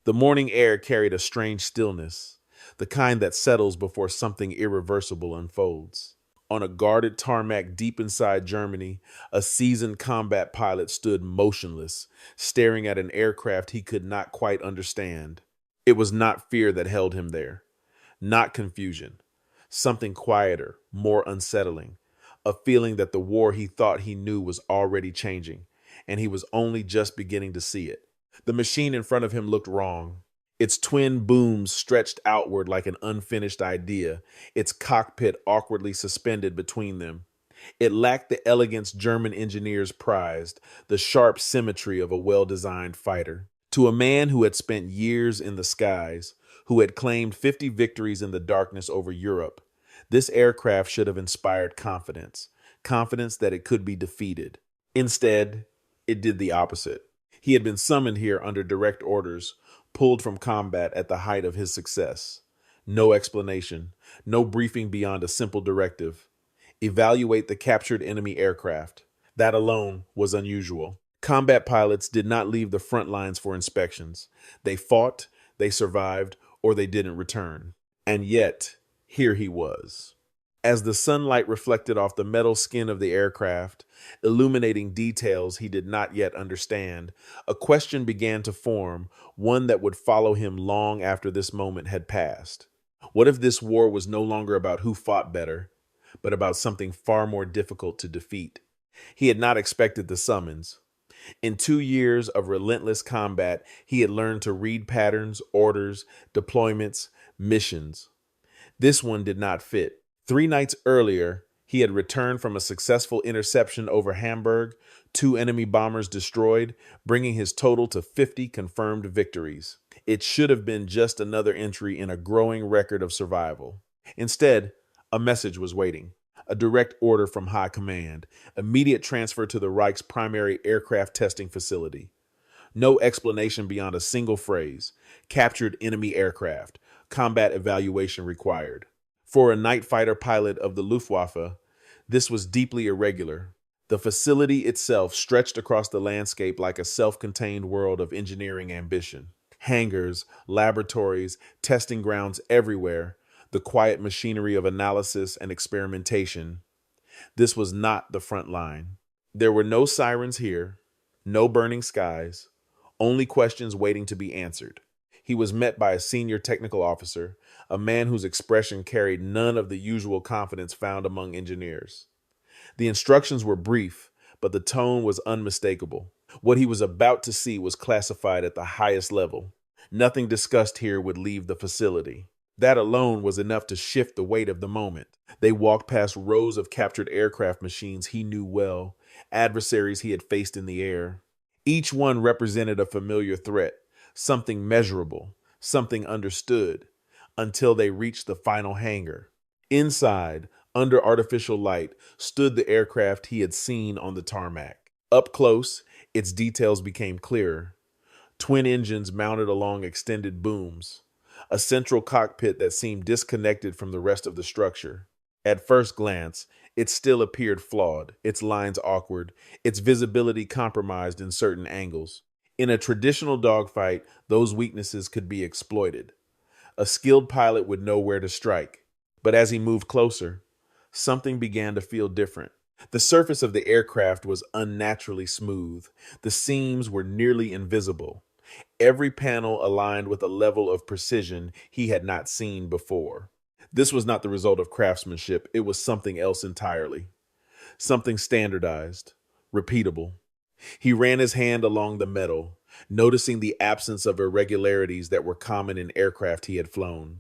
The morning air carried a strange stillness, the kind that settles before something irreversible unfolds. On a guarded tarmac deep inside Germany, a seasoned combat pilot stood motionless, staring at an aircraft he could not quite understand. It was not fear that held him there, not confusion, something quieter, more unsettling, a feeling that the war he thought he knew was already changing, and he was only just beginning to see it. The machine in front of him looked wrong. Its twin booms stretched outward like an unfinished idea, its cockpit awkwardly suspended between them. It lacked the elegance German engineers prized, the sharp symmetry of a well-designed fighter. To a man who had spent years in the skies, who had claimed 50 victories in the darkness over Europe, this aircraft should have inspired confidence, confidence that it could be defeated. Instead, it did the opposite. He had been summoned here under direct orders, pulled from combat at the height of his success. No explanation, no briefing beyond a simple directive. Evaluate the captured enemy aircraft. That alone was unusual. Combat pilots did not leave the front lines for inspections. They fought, they survived, or they didn't return. And yet, here he was. As the sunlight reflected off the metal skin of the aircraft, illuminating details he did not yet understand, a question began to form, one that would follow him long after this moment had passed. What if this war was no longer about who fought better, but about something far more difficult to defeat? He had not expected the summons. In 2 years of relentless combat, he had learned to read patterns, orders, deployments, missions. This one did not fit. 3 nights earlier, he had returned from a successful interception over Hamburg, 2 enemy bombers destroyed, bringing his total to 50 confirmed victories. It should have been just another entry in a growing record of survival. Instead, a message was waiting. A direct order from high command, immediate transfer to the Reich's primary aircraft testing facility. No explanation beyond a single phrase: captured enemy aircraft, combat evaluation required. For a night fighter pilot of the Luftwaffe, this was deeply irregular. The facility itself stretched across the landscape like a self-contained world of engineering ambition. Hangars, laboratories, testing grounds everywhere, the quiet machinery of analysis and experimentation. This was not the front line. There were no sirens here, no burning skies, only questions waiting to be answered. He was met by a senior technical officer, a man whose expression carried none of the usual confidence found among engineers. The instructions were brief, but the tone was unmistakable. What he was about to see was classified at the highest level. Nothing discussed here would leave the facility. That alone was enough to shift the weight of the moment. They walked past rows of captured aircraft machines he knew well, adversaries he had faced in the air. Each one represented a familiar threat, something measurable, something understood, until they reached the final hangar. Inside, under artificial light, stood the aircraft he had seen on the tarmac. Up close, its details became clearer. Twin engines mounted along extended booms, a central cockpit that seemed disconnected from the rest of the structure. At first glance, it still appeared flawed, its lines awkward, its visibility compromised in certain angles. In a traditional dogfight, those weaknesses could be exploited. A skilled pilot would know where to strike. But as he moved closer, something began to feel different. The surface of the aircraft was unnaturally smooth. The seams were nearly invisible. Every panel aligned with a level of precision he had not seen before. This was not the result of craftsmanship. It was something else entirely. Something standardized, repeatable. He ran his hand along the metal, noticing the absence of irregularities that were common in aircraft he had flown.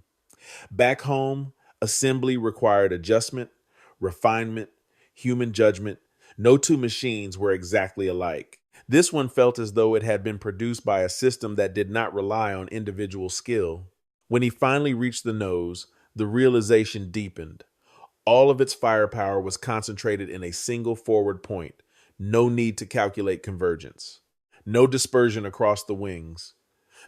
Back home, assembly required adjustment, refinement, human judgment. No two machines were exactly alike. This one felt as though it had been produced by a system that did not rely on individual skill. When he finally reached the nose, the realization deepened. All of its firepower was concentrated in a single forward point. No need to calculate convergence. No dispersion across the wings.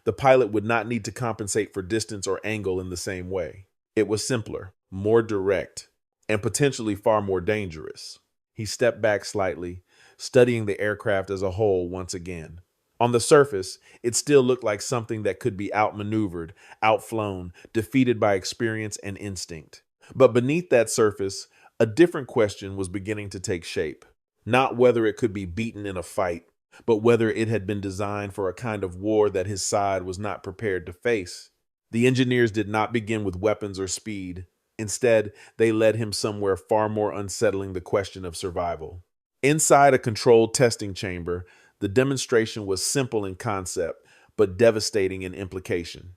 The pilot would not need to compensate for distance or angle in the same way. It was simpler, more direct, and potentially far more dangerous. He stepped back slightly, studying the aircraft as a whole once again. On the surface, it still looked like something that could be outmaneuvered, outflown, defeated by experience and instinct. But beneath that surface, a different question was beginning to take shape. Not whether it could be beaten in a fight, but whether it had been designed for a kind of war that his side was not prepared to face. The engineers did not begin with weapons or speed. Instead, they led him somewhere far more unsettling: the question of survival. Inside a controlled testing chamber, the demonstration was simple in concept, but devastating in implication.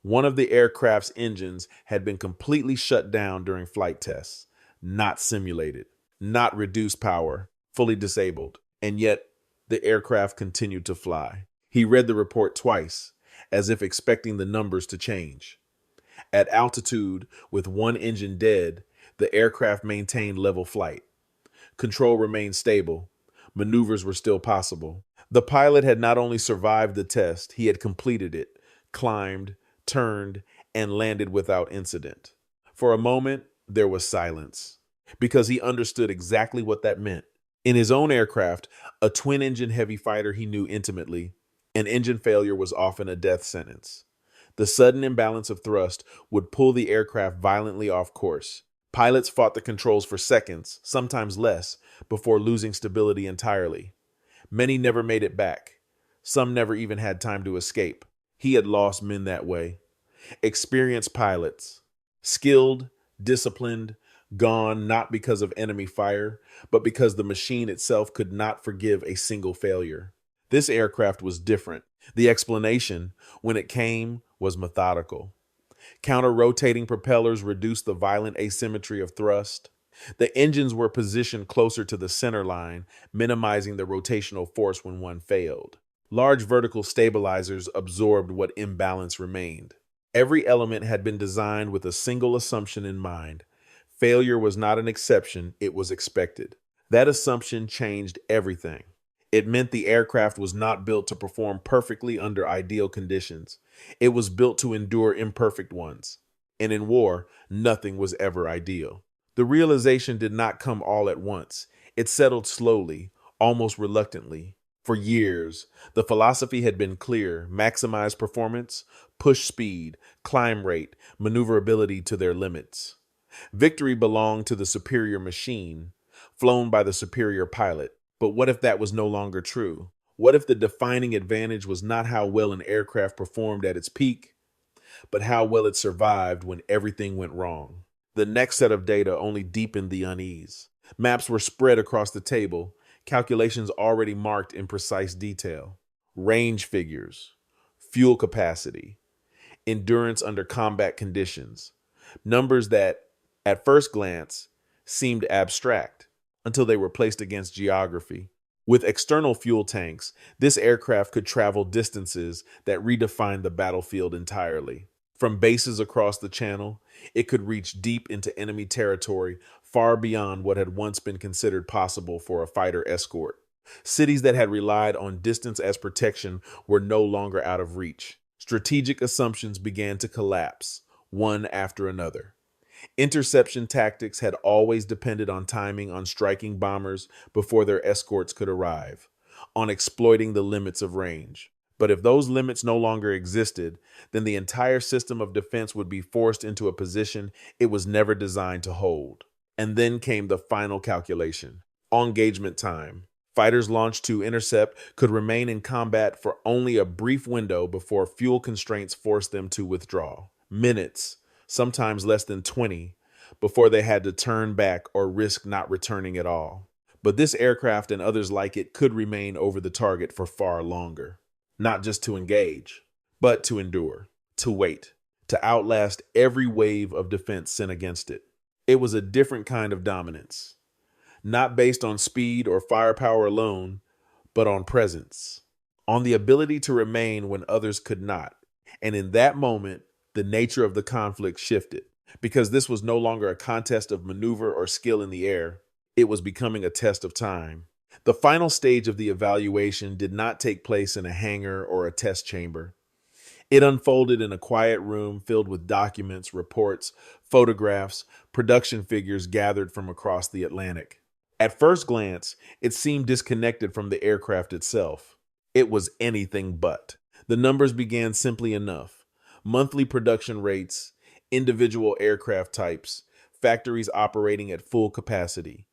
One of the aircraft's engines had been completely shut down during flight tests, not simulated, not reduced power, fully disabled. And yet, the aircraft continued to fly. He read the report twice, as if expecting the numbers to change. At altitude, with one engine dead, the aircraft maintained level flight. Control remained stable. Maneuvers were still possible. The pilot had not only survived the test, he had completed it, climbed, turned, and landed without incident. For a moment, there was silence, because he understood exactly what that meant. In his own aircraft, a twin-engine heavy fighter he knew intimately, an engine failure was often a death sentence. The sudden imbalance of thrust would pull the aircraft violently off course. Pilots fought the controls for seconds, sometimes less, before losing stability entirely. Many never made it back. Some never even had time to escape. He had lost men that way. Experienced pilots, skilled, disciplined, gone not because of enemy fire, but because the machine itself could not forgive a single failure. This aircraft was different. The explanation, when it came, was methodical. Counter-rotating propellers reduced the violent asymmetry of thrust. The engines were positioned closer to the center line, minimizing the rotational force when one failed. Large vertical stabilizers absorbed what imbalance remained. Every element had been designed with a single assumption in mind. Failure was not an exception, it was expected. That assumption changed everything. It meant the aircraft was not built to perform perfectly under ideal conditions. It was built to endure imperfect ones. And in war, nothing was ever ideal. The realization did not come all at once. It settled slowly, almost reluctantly. For years, the philosophy had been clear: maximize performance, push speed, climb rate, maneuverability to their limits. Victory belonged to the superior machine, flown by the superior pilot. But what if that was no longer true? What if the defining advantage was not how well an aircraft performed at its peak, but how well it survived when everything went wrong? The next set of data only deepened the unease. Maps were spread across the table, calculations already marked in precise detail. Range figures, fuel capacity, endurance under combat conditions. Numbers that, at first glance, seemed abstract until they were placed against geography. With external fuel tanks, this aircraft could travel distances that redefined the battlefield entirely. From bases across the channel, it could reach deep into enemy territory, far beyond what had once been considered possible for a fighter escort. Cities that had relied on distance as protection were no longer out of reach. Strategic assumptions began to collapse, one after another. Interception tactics had always depended on timing, on striking bombers before their escorts could arrive, on exploiting the limits of range. But if those limits no longer existed, then the entire system of defense would be forced into a position it was never designed to hold. And then came the final calculation: engagement time. Fighters launched to intercept could remain in combat for only a brief window before fuel constraints forced them to withdraw. Minutes, sometimes less than 20, before they had to turn back or risk not returning at all. But this aircraft and others like it could remain over the target for far longer. Not just to engage, but to endure, to wait, to outlast every wave of defense sent against it. It was a different kind of dominance, not based on speed or firepower alone, but on presence, on the ability to remain when others could not. And in that moment, the nature of the conflict shifted, because this was no longer a contest of maneuver or skill in the air. It was becoming a test of time. The final stage of the evaluation did not take place in a hangar or a test chamber. It unfolded in a quiet room filled with documents, reports, photographs, production figures gathered from across the Atlantic. At first glance, it seemed disconnected from the aircraft itself. It was anything but. The numbers began simply enough: monthly production rates, individual aircraft types, factories operating at full capacity.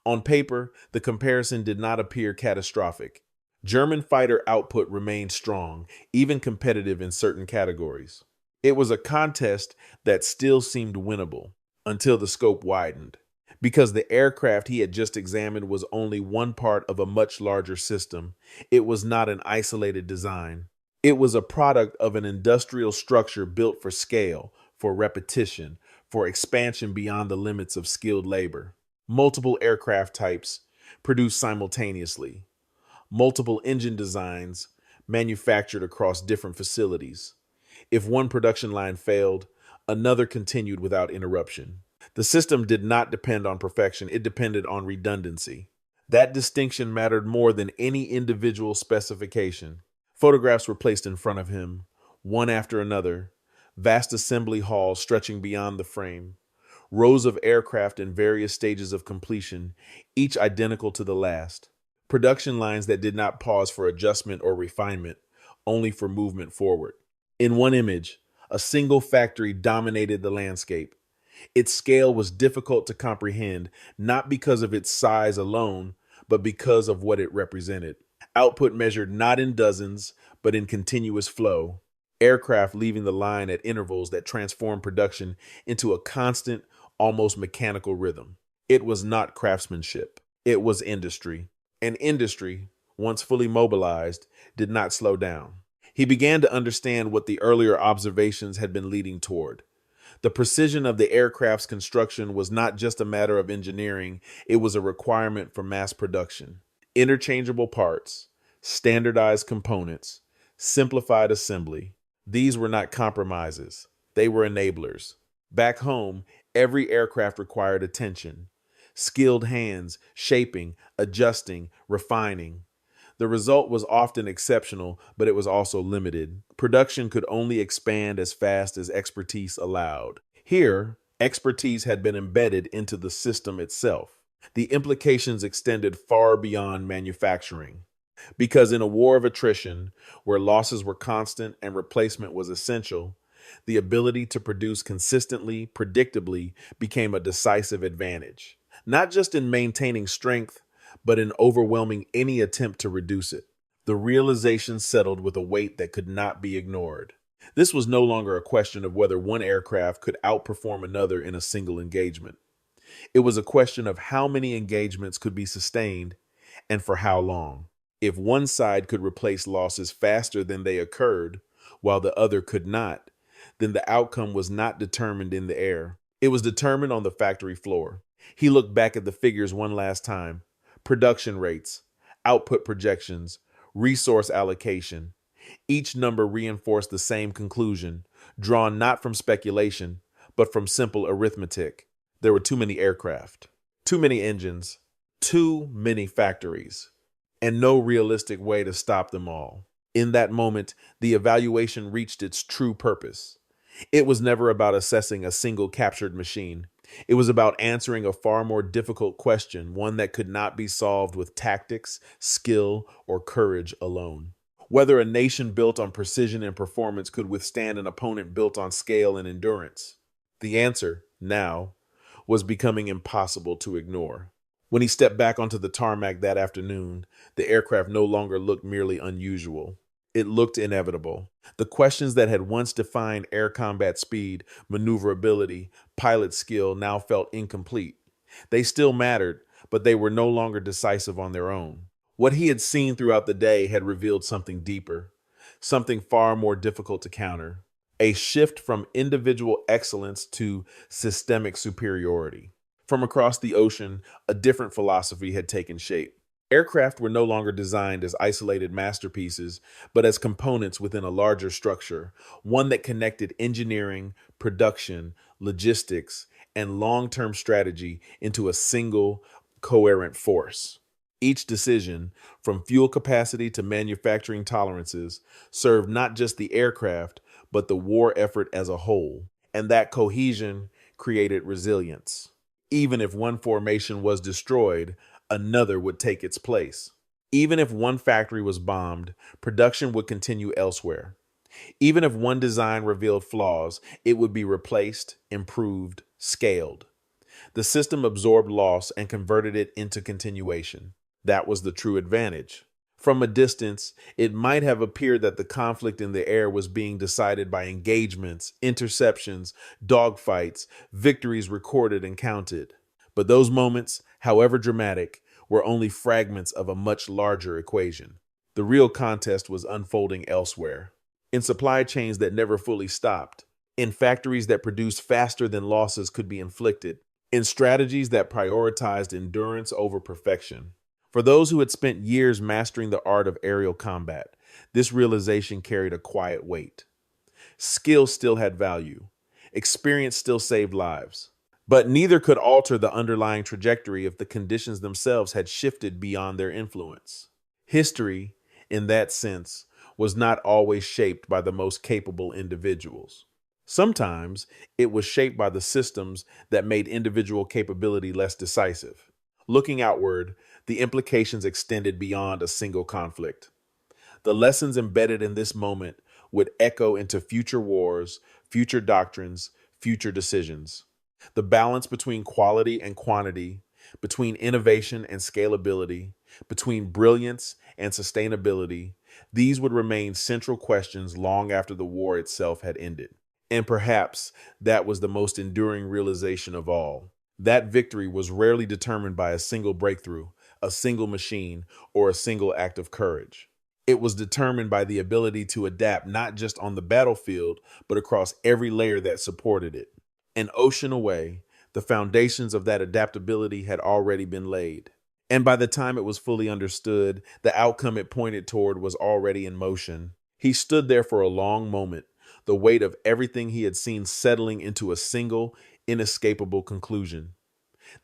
On paper, the comparison did not appear catastrophic. German fighter output remained strong, even competitive in certain categories. It was a contest that still seemed winnable until the scope widened, because the aircraft he had just examined was only one part of a much larger system. It was not an isolated design. It was a product of an industrial structure built for scale, for repetition, for expansion beyond the limits of skilled labor. Multiple aircraft types produced simultaneously, multiple engine designs manufactured across different facilities. If one production line failed, another continued without interruption. The system did not depend on perfection, it depended on redundancy. That distinction mattered more than any individual specification. Photographs were placed in front of him, one after another, vast assembly halls stretching beyond the frame, rows of aircraft in various stages of completion, each identical to the last. Production lines that did not pause for adjustment or refinement, only for movement forward. In one image, a single factory dominated the landscape. Its scale was difficult to comprehend, not because of its size alone, but because of what it represented. Output measured not in dozens, but in continuous flow. Aircraft leaving the line at intervals that transformed production into a constant, almost mechanical rhythm. It was not craftsmanship. It was industry. And industry, once fully mobilized, did not slow down. He began to understand what the earlier observations had been leading toward. The precision of the aircraft's construction was not just a matter of engineering, it was a requirement for mass production. Interchangeable parts, standardized components, simplified assembly. These were not compromises, they were enablers. Back home, every aircraft required attention, skilled hands, shaping, adjusting, refining. The result was often exceptional, but it was also limited. Production could only expand as fast as expertise allowed. Here, expertise had been embedded into the system itself. The implications extended far beyond manufacturing. Because in a war of attrition, where losses were constant and replacement was essential, the ability to produce consistently, predictably, became a decisive advantage. Not just in maintaining strength, but in overwhelming any attempt to reduce it. The realization settled with a weight that could not be ignored. This was no longer a question of whether one aircraft could outperform another in a single engagement. It was a question of how many engagements could be sustained and for how long. If one side could replace losses faster than they occurred, while the other could not, then the outcome was not determined in the air. It was determined on the factory floor. He looked back at the figures one last time: production rates, output projections, resource allocation. Each number reinforced the same conclusion, drawn not from speculation, but from simple arithmetic. There were too many aircraft, too many engines, too many factories, and no realistic way to stop them all. In that moment, the evaluation reached its true purpose. It was never about assessing a single captured machine. It was about answering a far more difficult question, one that could not be solved with tactics, skill, or courage alone. Whether a nation built on precision and performance could withstand an opponent built on scale and endurance. The answer, now, was becoming impossible to ignore. When he stepped back onto the tarmac that afternoon, the aircraft no longer looked merely unusual. It looked inevitable. The questions that had once defined air combat speed, maneuverability, pilot skill now felt incomplete. They still mattered, but they were no longer decisive on their own. What he had seen throughout the day had revealed something deeper, something far more difficult to counter: a shift from individual excellence to systemic superiority. From across the ocean, a different philosophy had taken shape. Aircraft were no longer designed as isolated masterpieces, but as components within a larger structure, one that connected engineering, production, logistics, and long-term strategy into a single, coherent force. Each decision, from fuel capacity to manufacturing tolerances, served not just the aircraft, but the war effort as a whole. And that cohesion created resilience. Even if one formation was destroyed, another would take its place. Even if one factory was bombed, production would continue elsewhere. Even if one design revealed flaws, it would be replaced, improved, scaled. The system absorbed loss and converted it into continuation. That was the true advantage. From a distance, it might have appeared that the conflict in the air was being decided by engagements, interceptions, dogfights, victories recorded and counted. But those moments, however dramatic, were only fragments of a much larger equation. The real contest was unfolding elsewhere, in supply chains that never fully stopped, in factories that produced faster than losses could be inflicted, in strategies that prioritized endurance over perfection. For those who had spent years mastering the art of aerial combat, this realization carried a quiet weight. Skill still had value. Experience still saved lives. But neither could alter the underlying trajectory if the conditions themselves had shifted beyond their influence. History, in that sense, was not always shaped by the most capable individuals. Sometimes it was shaped by the systems that made individual capability less decisive. Looking outward, the implications extended beyond a single conflict. The lessons embedded in this moment would echo into future wars, future doctrines, future decisions. The balance between quality and quantity, between innovation and scalability, between brilliance and sustainability, these would remain central questions long after the war itself had ended. And perhaps that was the most enduring realization of all. That victory was rarely determined by a single breakthrough, a single machine, or a single act of courage. It was determined by the ability to adapt not just on the battlefield, but across every layer that supported it. An ocean away, the foundations of that adaptability had already been laid. And by the time it was fully understood, the outcome it pointed toward was already in motion. He stood there for a long moment, the weight of everything he had seen settling into a single, inescapable conclusion.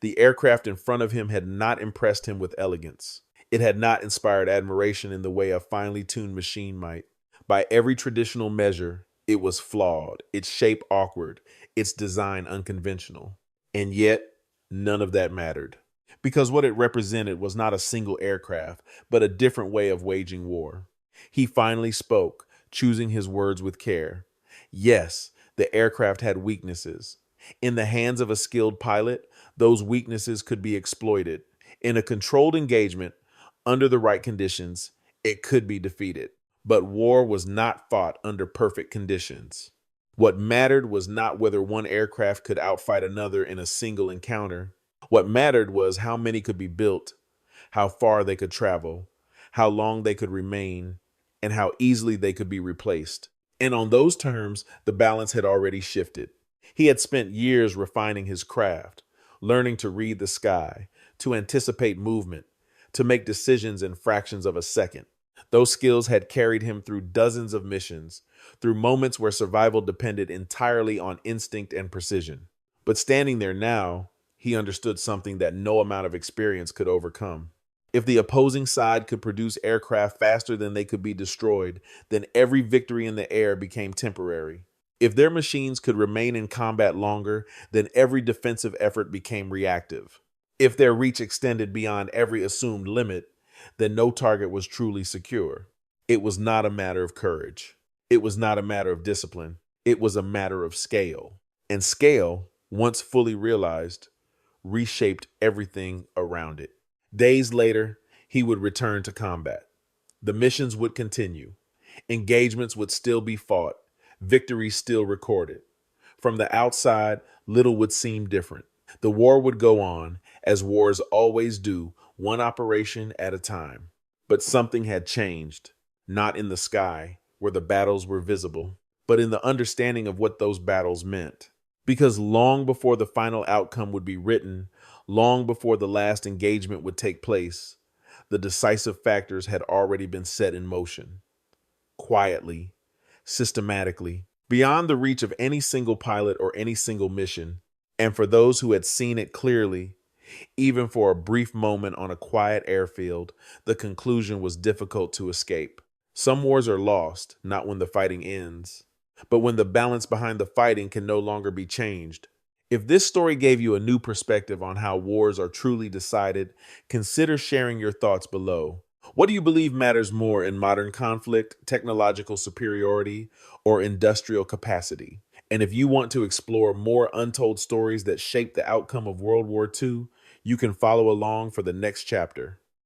The aircraft in front of him had not impressed him with elegance. It had not inspired admiration in the way a finely tuned machine might. By every traditional measure, it was flawed, its shape awkward, its design unconventional. And yet, none of that mattered. Because what it represented was not a single aircraft, but a different way of waging war. He finally spoke, choosing his words with care. Yes, the aircraft had weaknesses. In the hands of a skilled pilot, those weaknesses could be exploited. In a controlled engagement, under the right conditions, it could be defeated. But war was not fought under perfect conditions. What mattered was not whether one aircraft could outfight another in a single encounter. What mattered was how many could be built, how far they could travel, how long they could remain, and how easily they could be replaced. And on those terms, the balance had already shifted. He had spent years refining his craft, learning to read the sky, to anticipate movement, to make decisions in fractions of a second. Those skills had carried him through dozens of missions, through moments where survival depended entirely on instinct and precision. But standing there now, he understood something that no amount of experience could overcome. If the opposing side could produce aircraft faster than they could be destroyed, then every victory in the air became temporary. If their machines could remain in combat longer, then every defensive effort became reactive. If their reach extended beyond every assumed limit, then no target was truly secure. It was not a matter of courage. It was not a matter of discipline. It was a matter of scale. And scale, once fully realized, reshaped everything around it. Days later, he would return to combat. The missions would continue. Engagements would still be fought. Victories still recorded. From the outside, little would seem different. The war would go on, as wars always do, one operation at a time. But something had changed, not in the sky, where the battles were visible, but in the understanding of what those battles meant. Because long before the final outcome would be written, long before the last engagement would take place, the decisive factors had already been set in motion. Quietly, systematically, beyond the reach of any single pilot or any single mission. And for those who had seen it clearly, even for a brief moment on a quiet airfield, the conclusion was difficult to escape. Some wars are lost, not when the fighting ends, but when the balance behind the fighting can no longer be changed. If this story gave you a new perspective on how wars are truly decided, consider sharing your thoughts below. What do you believe matters more in modern conflict, technological superiority, or industrial capacity? And if you want to explore more untold stories that shaped the outcome of World War II, you can follow along for the next chapter.